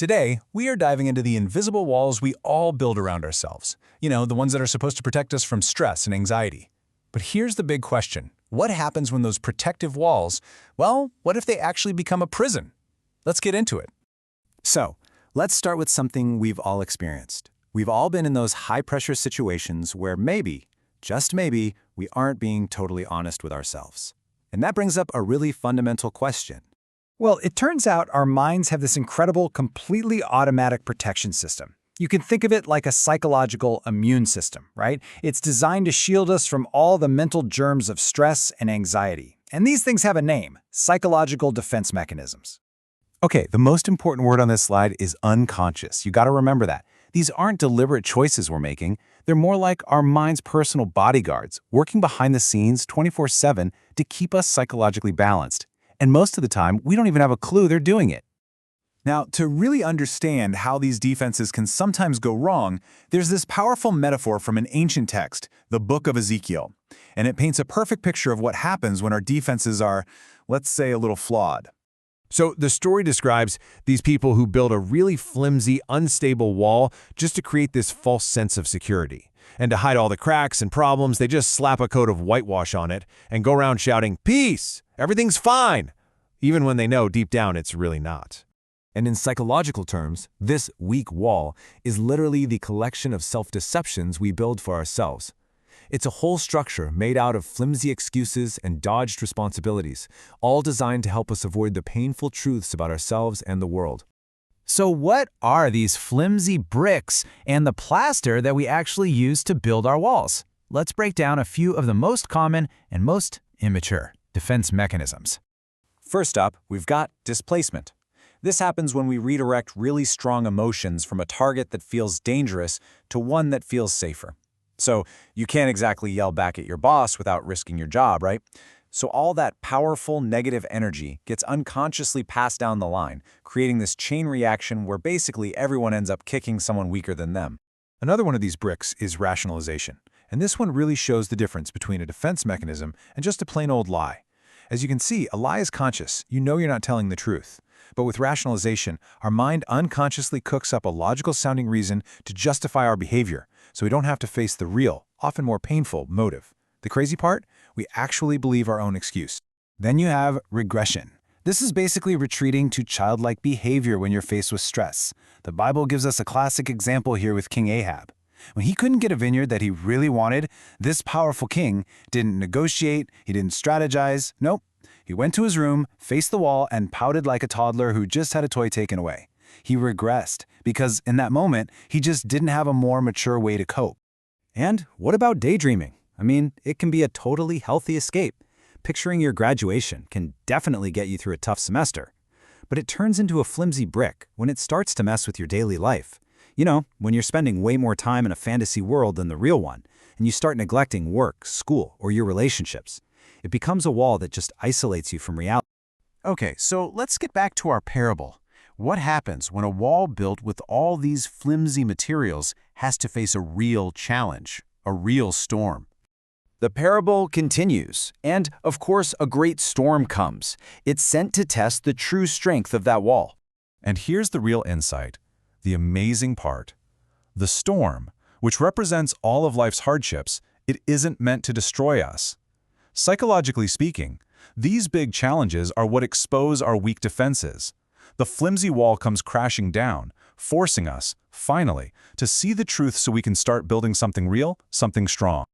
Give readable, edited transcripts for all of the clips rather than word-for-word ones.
Today, we are diving into the invisible walls we all build around ourselves. The ones that are supposed to protect us from stress and anxiety. But here's the big question. What happens when those protective walls, what if they actually become a prison? Let's get into it. So, let's start with something we've all experienced. We've all been in those high-pressure situations where maybe, just maybe, we aren't being totally honest with ourselves. And that brings up a really fundamental question. Well, it turns out our minds have this incredible, completely automatic protection system. You can think of it like a psychological immune system, right? It's designed to shield us from all the mental germs of stress and anxiety. And these things have a name: psychological defense mechanisms. Okay, the most important word on this slide is unconscious. You gotta remember that. These aren't deliberate choices we're making. They're more like our mind's personal bodyguards, working behind the scenes 24/7 to keep us psychologically balanced. And most of the time, we don't even have a clue they're doing it. Now, to really understand how these defenses can sometimes go wrong, there's this powerful metaphor from an ancient text, the Book of Ezekiel. And it paints a perfect picture of what happens when our defenses are, let's say, a little flawed. So the story describes these people who build a really flimsy, unstable wall just to create this false sense of security. And to hide all the cracks and problems, they just slap a coat of whitewash on it and go around shouting, "Peace! Everything's fine!" Even when they know deep down it's really not. And in psychological terms, this weak wall is literally the collection of self-deceptions we build for ourselves. It's a whole structure made out of flimsy excuses and dodged responsibilities, all designed to help us avoid the painful truths about ourselves and the world. So what are these flimsy bricks and the plaster that we actually use to build our walls? Let's break down a few of the most common and most immature defense mechanisms. First up, we've got displacement. This happens when we redirect really strong emotions from a target that feels dangerous to one that feels safer. So you can't exactly yell back at your boss without risking your job, right? So all that powerful negative energy gets unconsciously passed down the line, creating this chain reaction where basically everyone ends up kicking someone weaker than them. Another one of these bricks is rationalization. And this one really shows the difference between a defense mechanism and just a plain old lie. As you can see, a lie is conscious. You know you're not telling the truth. But with rationalization, our mind unconsciously cooks up a logical-sounding reason to justify our behavior, so we don't have to face the real, often more painful, motive. The crazy part? We actually believe our own excuse. Then you have regression. This is basically retreating to childlike behavior when you're faced with stress. The Bible gives us a classic example here with King Ahab. When he couldn't get a vineyard that he really wanted, this powerful king didn't negotiate, he didn't strategize, nope. He went to his room, faced the wall, and pouted like a toddler who just had a toy taken away. He regressed, because in that moment, he just didn't have a more mature way to cope. And what about daydreaming? I mean, it can be a totally healthy escape. Picturing your graduation can definitely get you through a tough semester. But it turns into a flimsy brick when it starts to mess with your daily life. When you're spending way more time in a fantasy world than the real one, and you start neglecting work, school, or your relationships. It becomes a wall that just isolates you from reality. Okay, so let's get back to our parable. What happens when a wall built with all these flimsy materials has to face a real challenge, a real storm? The parable continues, and, of course, a great storm comes. It's sent to test the true strength of that wall. And here's the real insight, the amazing part. The storm, which represents all of life's hardships, it isn't meant to destroy us. Psychologically speaking, these big challenges are what expose our weak defenses. The flimsy wall comes crashing down, forcing us, finally, to see the truth so we can start building something real, something strong.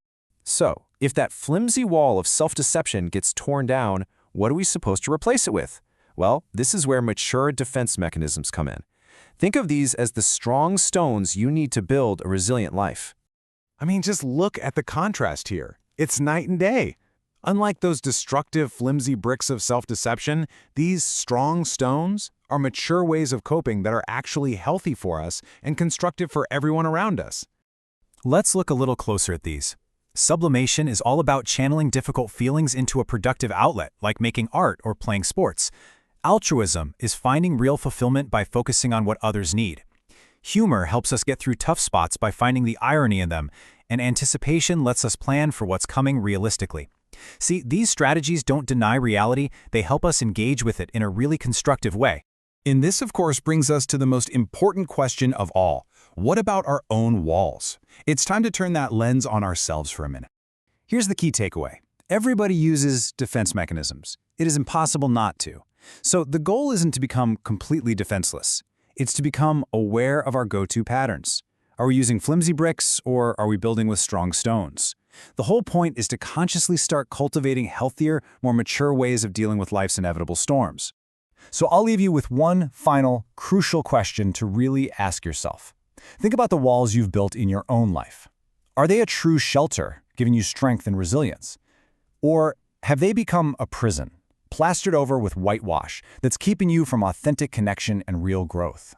So, if that flimsy wall of self-deception gets torn down, what are we supposed to replace it with? Well, this is where mature defense mechanisms come in. Think of these as the strong stones you need to build a resilient life. I mean, just look at the contrast here. It's night and day. Unlike those destructive, flimsy bricks of self-deception, these strong stones are mature ways of coping that are actually healthy for us and constructive for everyone around us. Let's look a little closer at these. Sublimation is all about channeling difficult feelings into a productive outlet, like making art or playing sports. Altruism is finding real fulfillment by focusing on what others need. Humor helps us get through tough spots by finding the irony in them, and anticipation lets us plan for what's coming realistically. See, these strategies don't deny reality, they help us engage with it in a really constructive way. And this, of course, brings us to the most important question of all. What about our own walls? It's time to turn that lens on ourselves for a minute. Here's the key takeaway. Everybody uses defense mechanisms. It is impossible not to. So the goal isn't to become completely defenseless. It's to become aware of our go-to patterns. Are we using flimsy bricks, or are we building with strong stones? The whole point is to consciously start cultivating healthier, more mature ways of dealing with life's inevitable storms. So I'll leave you with one final, crucial question to really ask yourself. Think about the walls you've built in your own life. Are they a true shelter, giving you strength and resilience? Or have they become a prison, plastered over with whitewash, that's keeping you from authentic connection and real growth?